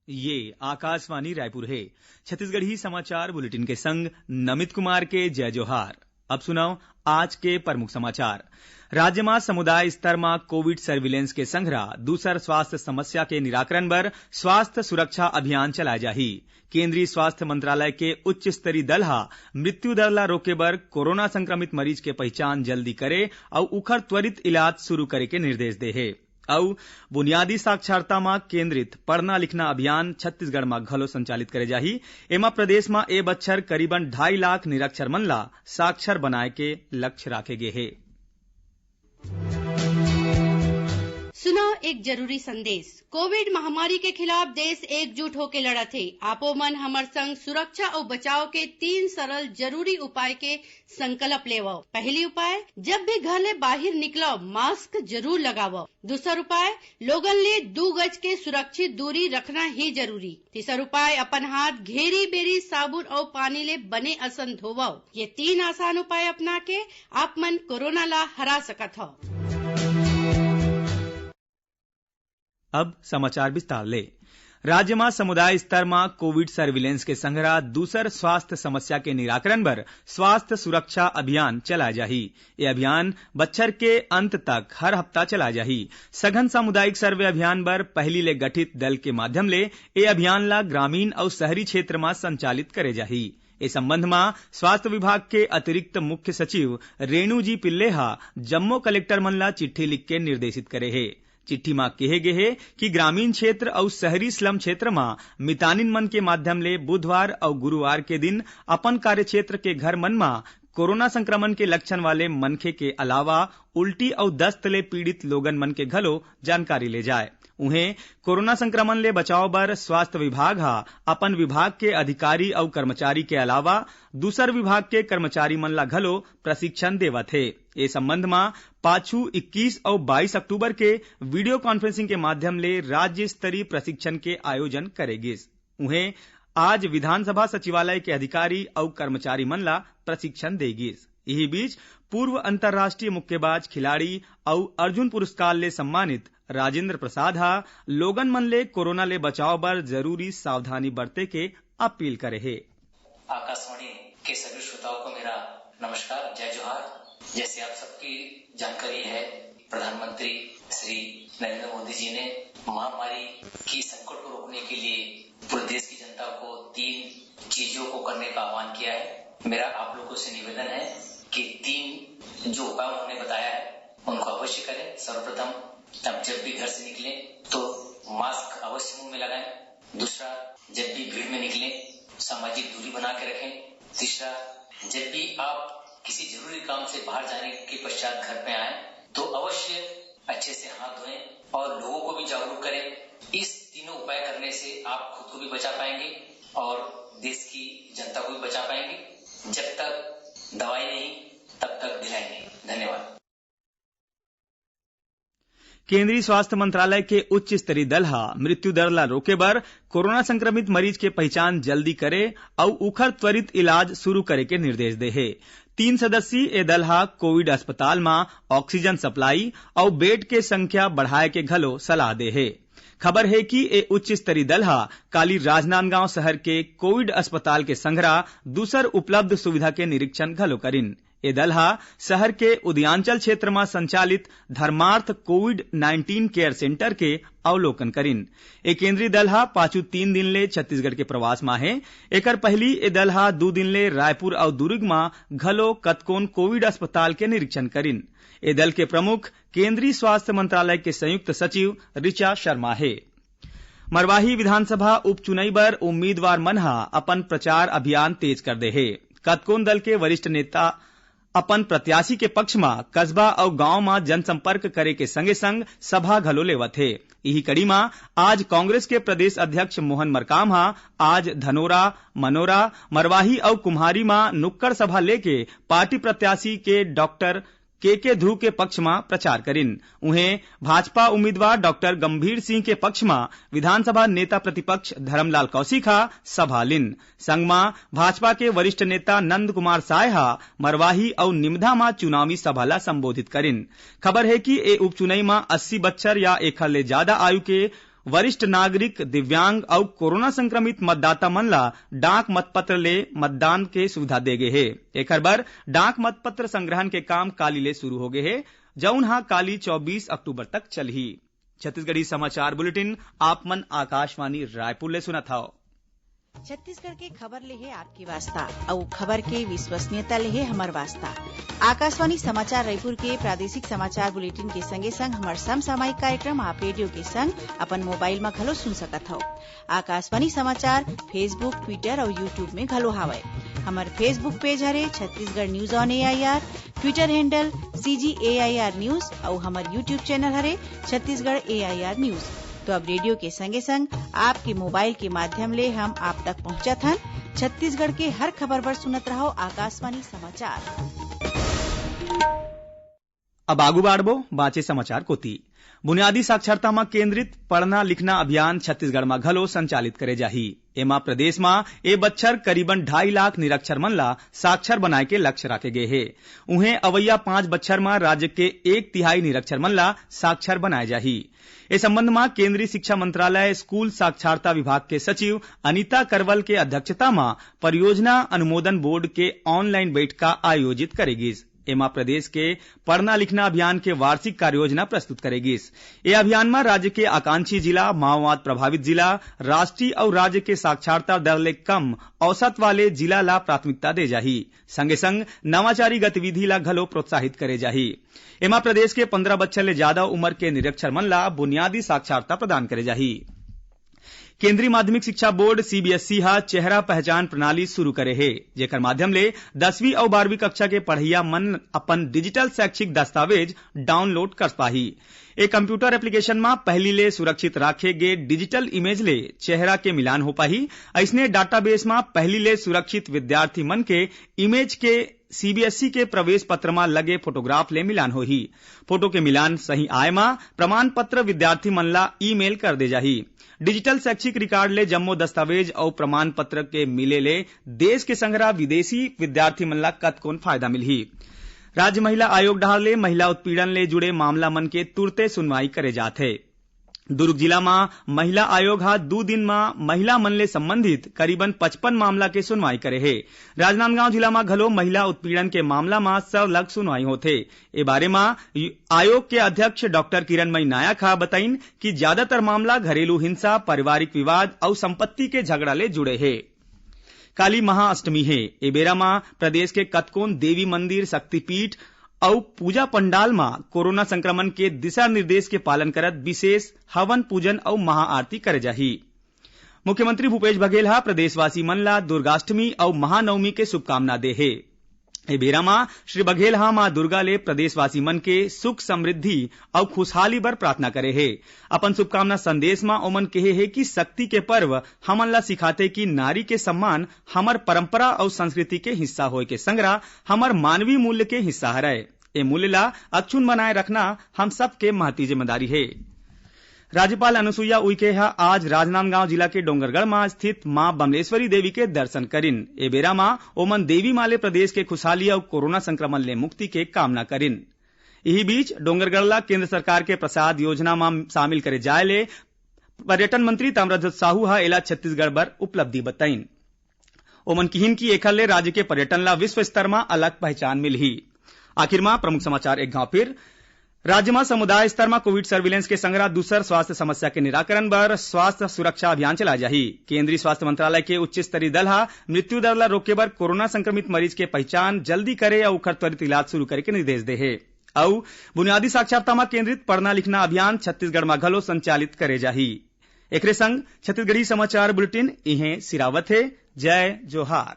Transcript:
ये आकाशवाणी रायपुर है। छत्तीसगढ़ी समाचार बुलेटिन के संग नमित कुमार के जय जोहार। अब सुनाओ आज के प्रमुख समाचार। राज्य में समुदाय स्तर में कोविड सर्विलेंस के संघरा दूसर स्वास्थ्य समस्या के निराकरण बर स्वास्थ्य सुरक्षा अभियान चलाए जाही। केंद्रीय स्वास्थ्य मंत्रालय के उच्च स्तरीय दल हा मृत्यु दर ला रोके बर कोरोना संक्रमित मरीज के पहचान जल्दी करे और उखर त्वरित इलाज शुरू करे के निर्देश दे है। और बुनियादी साक्षरता में केंद्रित पढ़ना लिखना अभियान छत्तीसगढ़ में घलो संचालित करे जाही। एमा प्रदेश में ए बच्छर करीबन 2.5 लाख निरक्षर मन ला साक्षर बनाए के लक्ष्य राखे गे है। सुनो एक जरूरी संदेश। कोविड महामारी के खिलाफ देश एकजुट होके लड़त है। आपो मन हमर संग सुरक्षा और बचाव के 3 सरल जरूरी उपाय के संकल्प लेवो। पहली उपाय, जब भी घर ले बाहर निकलो मास्क जरूर लगावो। दूसरा उपाय, लोगन ले 2 गज के सुरक्षित दूरी रखना ही जरूरी। तीसरा उपाय, अपन हाथ घेरी बेरी साबुन और पानी ले बने असन धोवो। ये 3 आसान उपाय अपना के आप मन कोरोना ला हरा सकत हो। अब समाचार विस्तार ले। राज्य में समुदाय स्तर में कोविड सर्विलेंस के संघरा दूसर स्वास्थ्य समस्या के निराकरण बर स्वास्थ्य सुरक्षा अभियान चलाए जाही। ये अभियान बच्छर के अंत तक हर हफ्ता चलाए जाही। सघन सामुदायिक सर्वे अभियान बर पहली ले गठित दल के माध्यम ले ये अभियान ला ग्रामीण और शहरी क्षेत्र में संचालित करे जाही। इस संबंध में स्वास्थ्य विभाग के अतिरिक्त मुख्य सचिव रेणु जी पिल्ले हा जम्मो कलेक्टर मन ला चिट्ठी लिख के निर्देशित करे है। चिट्ठी में कहे गए है कि ग्रामीण क्षेत्र और शहरी स्लम क्षेत्र में मितानिन मन के माध्यम ले बुधवार और गुरुवार के दिन अपन कार्य क्षेत्र के घर मन में कोरोना संक्रमण के लक्षण वाले मनखे के अलावा उल्टी और दस्त ले पीड़ित लोगन मन के घलो जानकारी ले जाए। उन्हें कोरोना संक्रमण ले बचाव बर स्वास्थ्य विभाग हा अपन विभाग के अधिकारी और कर्मचारी के अलावा दूसर विभाग के कर्मचारी मन ला घलो प्रशिक्षण देवत है। इस संबंध में पाछू 21 और 22 अक्टूबर के वीडियो कॉन्फ्रेंसिंग के माध्यम ले राज्य स्तरीय प्रशिक्षण के आयोजन करेगिस। उन्हें आज विधानसभा सचिवालय के अधिकारी और कर्मचारी मन ला प्रशिक्षण देगिस। यही बीच पूर्व अंतर्राष्ट्रीय मुक्केबाज खिलाड़ी और अर्जुन पुरस्कार ले सम्मानित राजेंद्र प्रसाद हा लोगन मन ले कोरोना ले बचाव बर जरूरी सावधानी बरते के अपील करे है। आकाशवाणी के सभी श्रोताओं को मेरा नमस्कार, जय जोहार। जैसे आप सबकी जानकारी है, प्रधानमंत्री श्री नरेंद्र मोदी जी ने महामारी की संकट को रोकने के लिए पूरे देश की जनता को 3 चीजों को करने का आह्वान किया है। मेरा आप लोगों से निवेदन है कि 3 जो उपाय उन्होंने बताया है उनको अवश्य करें। सर्वप्रथम, अब जब भी घर से निकले तो मास्क अवश्य मुंह में लगाएं। दूसरा, जब भी भीड़ में निकले सामाजिक दूरी बना के रखें। तीसरा, जब भी आप किसी जरूरी काम से बाहर जाने के पश्चात घर पे आए तो अवश्य अच्छे से हाथ धोएं और लोगों को भी जागरूक करें। इस तीनों उपाय करने से आप खुद को भी बचा पाएंगे और देश की जनता को भी बचा पाएंगे। जब तक दवाई नहीं तब तक ढिलाई नहीं। धन्यवाद। केंद्रीय स्वास्थ्य मंत्रालय के उच्च स्तरीय दल हा मृत्यु दर ला रोके बर कोरोना संक्रमित मरीज के पहचान जल्दी करे और उखर त्वरित इलाज शुरू करे के निर्देश दे है। 3 सदस्यीय ए दल हा कोविड अस्पताल में ऑक्सीजन सप्लाई और बेड के संख्या बढ़ाए के घलो सलाह दे है। खबर है कि ए उच्च स्तरीय दल हा काली राजनांदगांव शहर के कोविड अस्पताल के संघरा दूसर उपलब्ध सुविधा के निरीक्षण घलो करिन। ए दल हा शहर के उदयांचल क्षेत्र में संचालित धर्मार्थ कोविड-19 केयर सेंटर के अवलोकन करिन। ए केंद्रीय दल हा पाछू 3 दिन ले छत्तीसगढ़ के प्रवास में है। एकर पहली ए दल हा 2 दिन ले रायपुर और दुर्ग में घलो कतकोन कोविड अस्पताल के निरीक्षण करिन। ए दल के प्रमुख केंद्रीय स्वास्थ्य मंत्रालय के संयुक्त सचिव ऋचा शर्मा है। मरवाही विधानसभा उपचुनाव बर उम्मीदवार मन हा अपन प्रचार अभियान तेज कर दे है। कतकोन दल के वरिष्ठ नेता अपन प्रत्याशी के पक्ष में कस्बा और गांव में जनसंपर्क करे के संगे संग सभा घलो लेवत है। यही कड़ी में आज कांग्रेस के प्रदेश अध्यक्ष मोहन मरकाम हा आज धनोरा, मनोरा, मरवाही और कुम्हारी में नुक्कड़ सभा लेके पार्टी प्रत्याशी के डॉक्टर के ध्रुव के पक्ष में प्रचार करिन। उन्हें भाजपा उम्मीदवार डॉक्टर गंभीर सिंह के पक्ष में विधानसभा नेता प्रतिपक्ष धर्मलाल कौशिका सभा लिन। संग में भाजपा के वरिष्ठ नेता नंद कुमार सायहा मरवाही और निमधा में चुनावी सभा ला संबोधित करिन। खबर है कि ए उपचुनाव में 80 बच्चर या एखर ले ज्यादा आयु के वरिष्ठ नागरिक, दिव्यांग और कोरोना संक्रमित मतदाता मन ला डाक मतपत्र ले मतदान के सुविधा दे गे हे। एकर बर डाक मतपत्र संग्रहण के काम काली ले शुरू हो गए हे, जौन हा काली 24 अक्टूबर तक चलही। छत्तीसगढ़ी समाचार बुलेटिन आप मन आकाशवाणी रायपुर ले सुनत हव। छत्तीसगढ़ के खबर ले है आपकी वास्ता और खबर के विश्वसनीयता ले है हमर वास्ता। आकाशवाणी समाचार रायपुर के प्रादेशिक समाचार बुलेटिन के संगे संग हमर समसामयिक कार्यक्रम आप रेडियो के संग अपन मोबाइल में घलो सुन सकत हो। आकाशवाणी समाचार फेसबुक, ट्विटर और यूट्यूब में घलो हावय। हमर फेसबुक पेज हरे Chhattisgarh news on AIR, Twitter handle CGAIR news और हमर यूट्यूब चैनल हरे छत्तीसगढ़ AIR न्यूज। तो अब रेडियो के संगे संग आपके मोबाइल के माध्यम ले हम आप तक पहुंचत हन। छत्तीसगढ़ के हर खबर पर सुनत रहो आकाशवाणी समाचार। अब आगू बाढ़बो बाँचे समाचार कोती। बुनियादी साक्षरता में केंद्रित पढ़ना लिखना अभियान छत्तीसगढ़ में घलो संचालित करे जाही। एमा प्रदेश में ए बच्छर करीबन 2.5 लाख निरक्षर मन ला साक्षर बनाए के लक्ष्य रखे गए हे। उन्हें अवैया 5 बच्छर में राज्य के 1/3 निरक्षर मन ला साक्षर बनाए जाही। इस संबंध में केंद्रीय शिक्षा मंत्रालय स्कूल साक्षरता विभाग के सचिव अनीता करवल के अध्यक्षता में परियोजना अनुमोदन बोर्ड के ऑनलाइन बैठका आयोजित करेगी। एमा प्रदेश के पढ़ना लिखना अभियान के वार्षिक कार्य योजना प्रस्तुत करेगी। ये अभियान में राज्य के आकांक्षी जिला, माओवाद प्रभावित जिला, राष्ट्रीय और राज्य के साक्षरता दर ले कम औसत वाले जिला ला प्राथमिकता दे जाही। संगे संग नवाचारी गतिविधि ला घलो प्रोत्साहित करे जाही। एमा प्रदेश के 15 बच्चर ले ज्यादा उम्र के निरक्षर मन ला बुनियादी साक्षरता प्रदान करे जाही। केंद्रीय माध्यमिक शिक्षा बोर्ड CBSE हा चेहरा पहचान प्रणाली शुरू करे हे, जेकर माध्यम ले 10वीं और 12वीं कक्षा के पढ़इया मन अपन डिजिटल शैक्षिक दस्तावेज डाउनलोड कर पाही। एक कंप्यूटर एप्लीकेशन में पहली ले सुरक्षित राखे गे डिजिटल इमेज ले चेहरा के मिलान हो पाही। ऐसने डाटाबेस में पहली ले सुरक्षित विद्यार्थी मन के इमेज के CBSE के प्रवेश पत्र में लगे फोटोग्राफ ले मिलान होही। फोटो के मिलान सही आए मा प्रमाण पत्र विद्यार्थी मन ला ईमेल कर दे जाही। डिजिटल शैक्षिक रिकॉर्ड ले जम्मो दस्तावेज और प्रमाण पत्र के मिले ले देश के संगरा विदेशी विद्यार्थी मन ला कतकोन फायदा मिलही। राज्य महिला आयोग डहार ले महिला उत्पीड़न ले जुड़े मामला मन के तुरते सुनवाई करे जाथे। दुर्ग जिला में महिला आयोग हा 2 दिन में महिला मन ले संबंधित करीबन 55 मामला के सुनवाई करे हे। राजनांदगांव जिला में घलो महिला उत्पीड़न के मामला में सरलग सुनवाई होथे। ए बारे में आयोग के अध्यक्ष डॉक्टर किरणमयी नायक हा बताइन कि ज्यादातर मामला घरेलू हिंसा, पारिवारिक विवाद और संपत्ति के झगड़ा ले जुड़े हे। काली महाअष्टमी है। ए बेरा में प्रदेश के कतकोन देवी मंदिर, शक्तिपीठ और पूजा पंडाल में कोरोना संक्रमण के दिशा निर्देश के पालन करत विशेष हवन पूजन और महाआरती करे जाही। मुख्यमंत्री भूपेश बघेल हा प्रदेशवासी मन ला दुर्गाष्टमी और महानवमी के शुभकामना दे हे। ए बेरा में श्री बघेल हा मां दुर्गा ले प्रदेशवासी मन के सुख समृद्धि और खुशहाली बर प्रार्थना करे हे। अपन शुभकामना संदेश में ओमन कहे हे कि शक्ति के पर्व हमन ला सिखाते कि नारी के सम्मान हमर परंपरा और संस्कृति के हिस्सा होय के संगरा हमर मानवीय मूल्य के हिस्सा हरय। ए मूल्य ला अक्षुण्ण बनाए रखना हम सब के महती जिम्मेदारी है। राज्यपाल अनुसुईया उइके आज राजनांदगांव जिला के डोंगरगढ़ में स्थित मां बमलेश्वरी देवी के दर्शन करिन। ए बेरा में ओमन देवी माले प्रदेश के खुशहाली और कोरोना संक्रमण ले मुक्ति के कामना करिन। यही बीच डोंगरगढ़ ला केंद्र सरकार के प्रसाद योजना में शामिल करे जाए ले पर्यटन मंत्री ताम्रध्वज साहू हा एला छत्तीसगढ़ बर उपलब्धि बताइन। ओमन किहिन की एखर ले राज्य के पर्यटन ला विश्व स्तर में अलग पहचान मिलही। आखिर में प्रमुख समाचार एक गांव फिर। राज्य में समुदाय स्तर में कोविड सर्विलेंस के संगरा दूसर स्वास्थ्य समस्या के निराकरण बर स्वास्थ्य सुरक्षा अभियान चलाए जाही। केंद्रीय स्वास्थ्य मंत्रालय के उच्च स्तरीय दल हा मृत्यु दर ला रोके बर कोरोना संक्रमित मरीज के पहचान जल्दी करे और ओकर त्वरित इलाज शुरू करे के निर्देश दे हे। और बुनियादी साक्षरता में केंद्रित पढ़ना लिखना अभियान छत्तीसगढ़ में घलो संचालित करे जाही। एकरे संग छत्तीसगढ़ी समाचार बुलेटिन इहें सिरावत है। जय जोहार।